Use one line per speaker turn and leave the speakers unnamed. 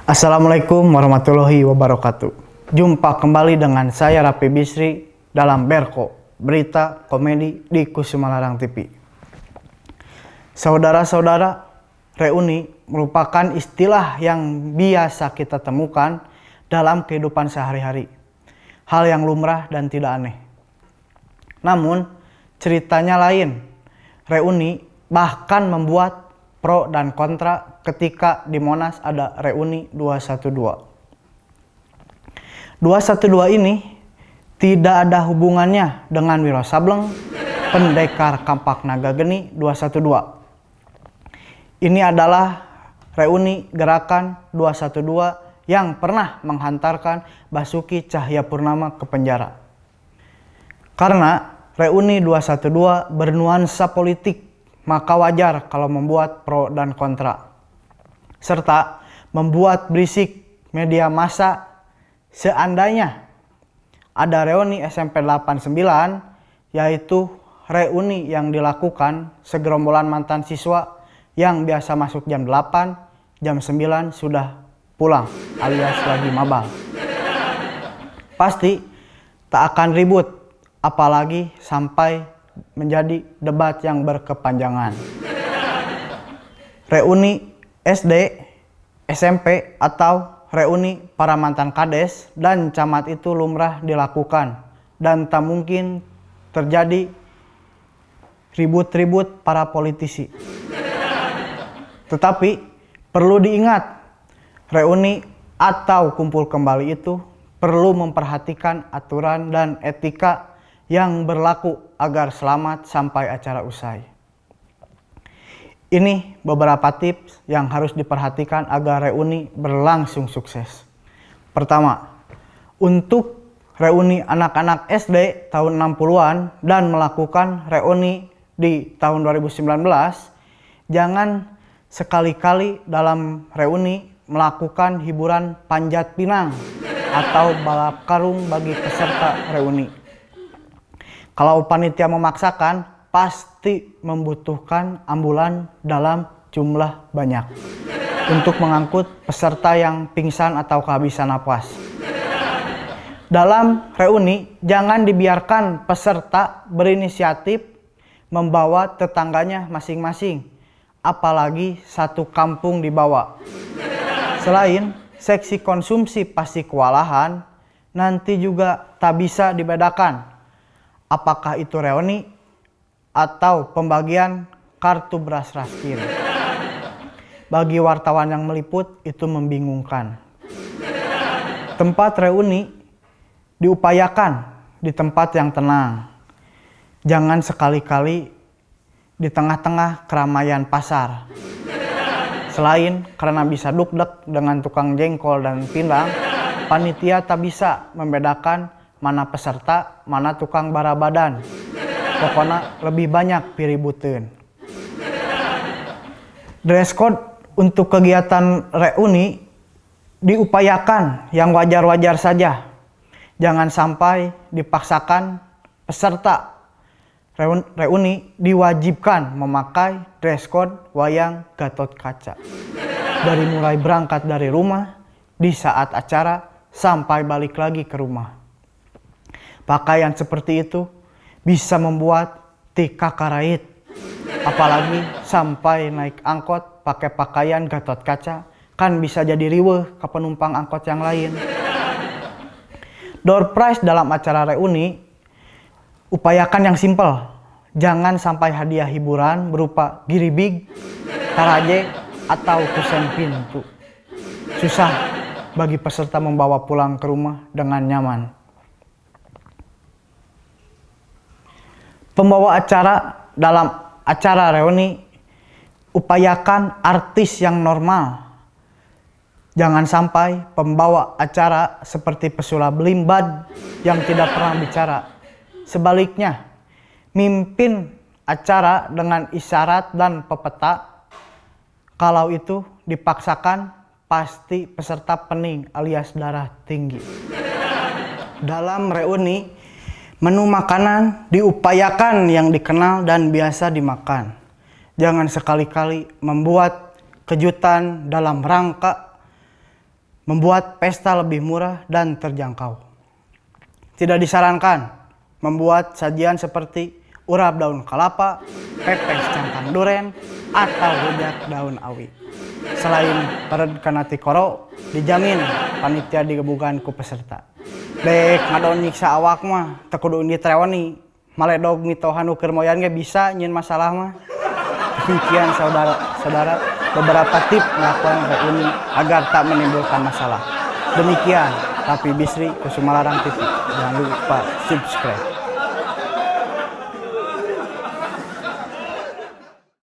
Assalamualaikum warahmatullahi wabarakatuh. Jumpa kembali dengan saya Rapi Bisri dalam Berko, berita komedi di Kusumalarang TV. Saudara-saudara, reuni merupakan istilah yang biasa kita temukan dalam kehidupan sehari-hari. Hal yang lumrah dan tidak aneh. Namun, ceritanya lain. Reuni bahkan membuat pro dan kontra ketika di Monas ada reuni 212. 212 ini tidak ada hubungannya dengan Wiro Sableng, pendekar Kampak Naga Geni 212. Ini adalah reuni gerakan 212 yang pernah menghantarkan Basuki Cahayapurnama ke penjara. Karena reuni 212 bernuansa politik, maka wajar kalau membuat pro dan kontra, serta membuat berisik media massa. Seandainya ada reuni SMP 89, yaitu reuni yang dilakukan segerombolan mantan siswa yang biasa masuk jam 8, jam 9 sudah pulang alias lagi mabal. Pasti tak akan ribut, apalagi sampai menjadi debat yang berkepanjangan. Reuni SD, SMP, atau reuni para mantan kades dan camat itu lumrah dilakukan dan tak mungkin terjadi ribut-ribut para politisi. Tetapi perlu diingat, reuni atau kumpul kembali itu perlu memperhatikan aturan dan etika yang berlaku agar selamat sampai acara usai. Ini beberapa tips yang harus diperhatikan agar reuni berlangsung sukses. Pertama, untuk reuni anak-anak SD tahun 60-an dan melakukan reuni di tahun 2019, jangan sekali-kali dalam reuni melakukan hiburan panjat pinang atau balap karung bagi peserta reuni. Kalau panitia memaksakan, pasti membutuhkan ambulan dalam jumlah banyak untuk mengangkut peserta yang pingsan atau kehabisan napas. Dalam reuni, jangan dibiarkan peserta berinisiatif membawa tetangganya masing-masing, apalagi satu kampung dibawa. Selain seksi konsumsi pasti kewalahan, nanti juga tak bisa dibedakan apakah itu reuni atau pembagian kartu beras raskin. Bagi wartawan yang meliput itu membingungkan. Tempat reuni diupayakan di tempat yang tenang. Jangan sekali-kali di tengah-tengah keramaian pasar. Selain karena bisa dukdek dengan tukang jengkol dan pindang, panitia tak bisa membedakan mana peserta, mana tukang barabadan. Pokoknya lebih banyak piributeun. Dress code untuk kegiatan reuni diupayakan yang wajar-wajar saja. Jangan sampai dipaksakan peserta reuni diwajibkan memakai dress code wayang Gatotkaca. Dari mulai berangkat dari rumah, di saat acara, sampai balik lagi ke rumah. Pakaian seperti itu bisa membuat tika karait. Apalagi sampai naik angkot pakai pakaian Gatotkaca, kan bisa jadi riweuh ke penumpang angkot yang lain. Door prize dalam acara reuni, upayakan yang simpel. Jangan sampai hadiah hiburan berupa giribig, taraje, atau kusen pintu. Susah bagi peserta membawa pulang ke rumah dengan nyaman. Pembawa acara dalam acara reuni, upayakan artis yang normal. Jangan sampai pembawa acara seperti pesulap limbad yang tidak pernah bicara. Sebaliknya, mimpin acara dengan isyarat dan pepeta. Kalau itu dipaksakan, pasti peserta pening alias darah tinggi. Dalam reuni, menu makanan diupayakan yang dikenal dan biasa dimakan. Jangan sekali-kali membuat kejutan dalam rangka membuat pesta lebih murah dan terjangkau. Tidak disarankan membuat sajian seperti urap daun kelapa, pepes cangkang duren, atau rujak daun awi. Selain pered kana tikoro, dijamin panitia digebugan ku peserta. Dek ngadon nyiksa awak mah, teu kudu ditrewani. Maledog mitohan ukur moyan ge bisa nyin masalah mah. Demikian saudara-saudara beberapa tip melakukan reuni agar tak menimbulkan masalah. Demikian Rapi Bisri Kusuma Larang TV. Jangan lupa subscribe.